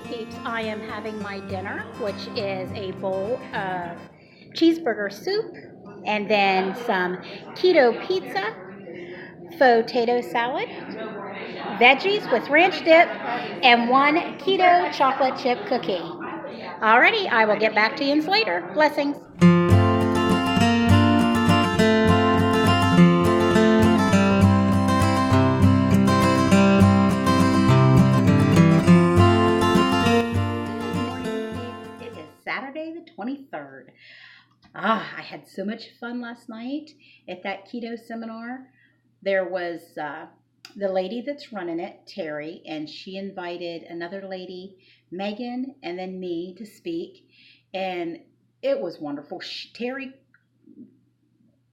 peeps, I am having my dinner, which is a bowl of cheeseburger soup and then some keto pizza, potato salad, veggies with ranch dip, and one keto chocolate chip cookie. Alrighty, I will get back to you later. Blessings. Saturday the 23rd. I had so much fun last night at that keto seminar. There was the lady that's running it, Terry, and she invited another lady, Megan, and then me to speak. And it was wonderful. Terry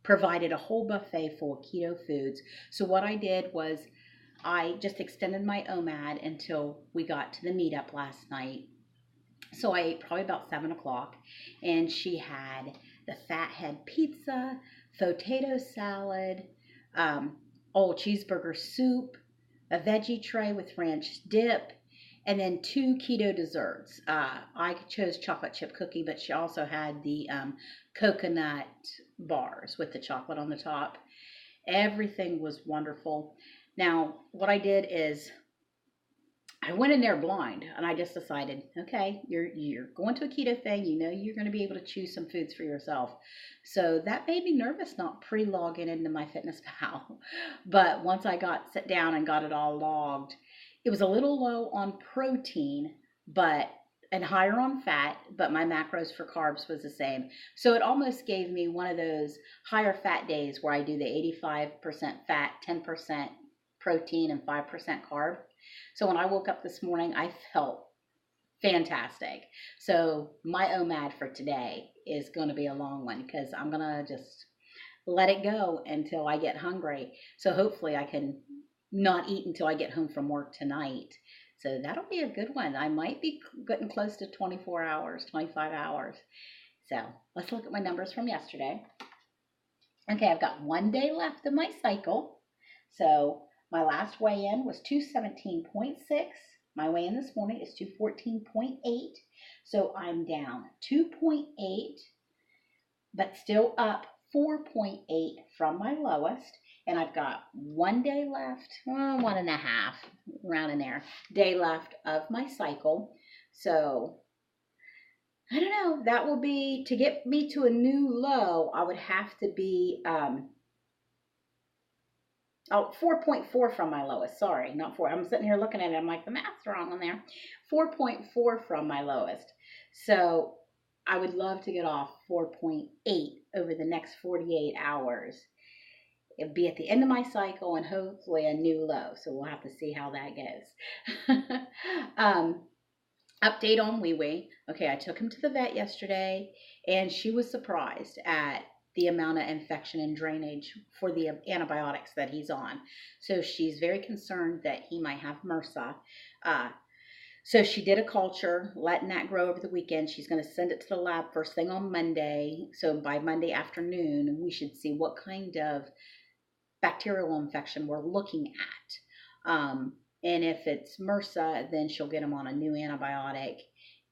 provided a whole buffet full of keto foods. So what I did was I just extended my OMAD until we got to the meetup last night. So I ate probably about 7 o'clock, and she had the fathead pizza, potato salad, cheeseburger soup, a veggie tray with ranch dip, and then 2 keto desserts. I chose chocolate chip cookie, but she also had the coconut bars with the chocolate on the top. Everything was wonderful. Now, what I did is I went in there blind, and I just decided, okay, you're going to a keto thing. You know you're going to be able to choose some foods for yourself. So that made me nervous not pre-logging into MyFitnessPal. But once I sat down and got it all logged, it was a little low on protein, and higher on fat, but my macros for carbs was the same. So it almost gave me one of those higher fat days where I do the 85% fat, 10% protein, and 5% carb. So when I woke up this morning, I felt fantastic. So my OMAD for today is going to be a long one because I'm going to just let it go until I get hungry. So hopefully I can not eat until I get home from work tonight. So that'll be a good one. I might be getting close to 24 hours, 25 hours. So let's look at my numbers from yesterday. Okay, I've got 1 day left of my cycle. So my last weigh-in was 217.6. My weigh-in this morning is 214.8. So I'm down 2.8, but still up 4.8 from my lowest. And I've got 1 day left, 1.5, around in there, day left of my cycle. So I don't know, that will be, to get me to a new low, I would have to be 4.4 from my lowest. Sorry, not 4. I'm sitting here looking at it. I'm like, the math's wrong on there. 4.4 from my lowest. So I would love to get off 4.8 over the next 48 hours. It'd be at the end of my cycle and hopefully a new low. So we'll have to see how that goes. Update on Wee Wee. Okay, I took him to the vet yesterday, and she was surprised at the amount of infection and drainage for the antibiotics that he's on. So she's very concerned that he might have MRSA. So she did a culture, letting that grow over the weekend. She's going to send it to the lab first thing on Monday. So by Monday afternoon, we should see what kind of bacterial infection we're looking at. And if it's MRSA, then she'll get him on a new antibiotic,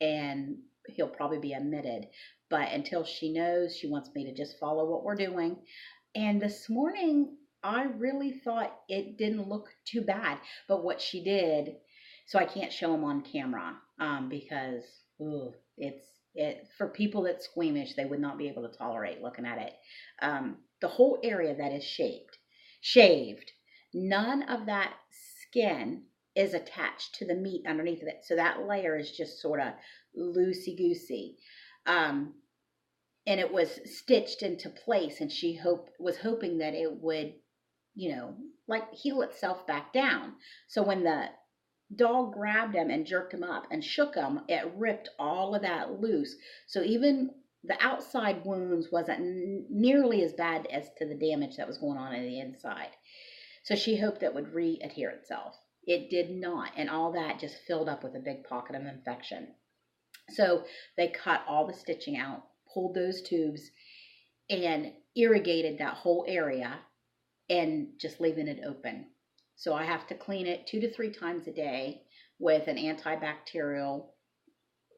and he'll probably be admitted. But until she knows, she wants me to just follow what we're doing. And this morning, I really thought it didn't look too bad. But what she did, so I can't show him on camera because it's for people that's squeamish, they would not be able to tolerate looking at it. The whole area that is shaved, none of that skin is attached to the meat underneath of it. So that layer is just sort of loosey-goosey. And it was stitched into place, and she was hoping that it would, heal itself back down. So when the dog grabbed him and jerked him up and shook him, it ripped all of that loose. So even the outside wounds wasn't nearly as bad as to the damage that was going on the inside. So she hoped that would re-adhere itself. It did not, and all that just filled up with a big pocket of infection. So they cut all the stitching out, pulled those tubes, and irrigated that whole area and just leaving it open. So I have to clean it 2 to 3 times a day with an antibacterial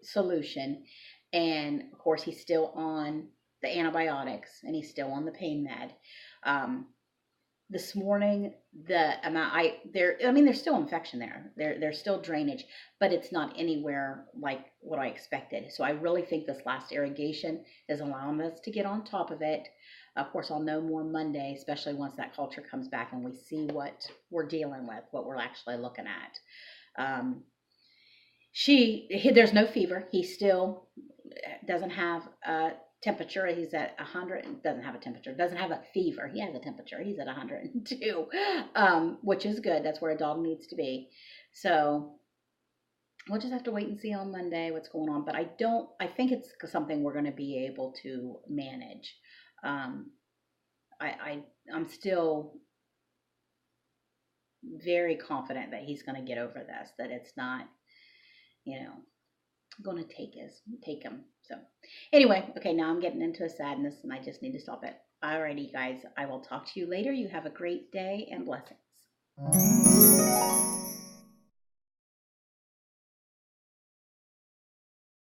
solution. And of course, he's still on the antibiotics and he's still on the pain med. This morning, the amount there's still infection there. There's still drainage, but it's not anywhere like what I expected. So I really think this last irrigation is allowing us to get on top of it. Of course, I'll know more Monday, especially once that culture comes back and we see what we're dealing with, what we're actually looking at. There's no fever. He still doesn't have a temperature. He's at 100. Doesn't have a temperature. Doesn't have a fever. He has a temperature. He's at 102, which is good. That's where a dog needs to be. So we'll just have to wait and see on Monday what's going on. But I think it's something we're going to be able to manage. I'm still very confident that he's going to get over this, that it's not, going to take him. So anyway, okay, now I'm getting into a sadness and I just need to stop it. Alrighty, guys, I will talk to you later. You have a great day and blessings.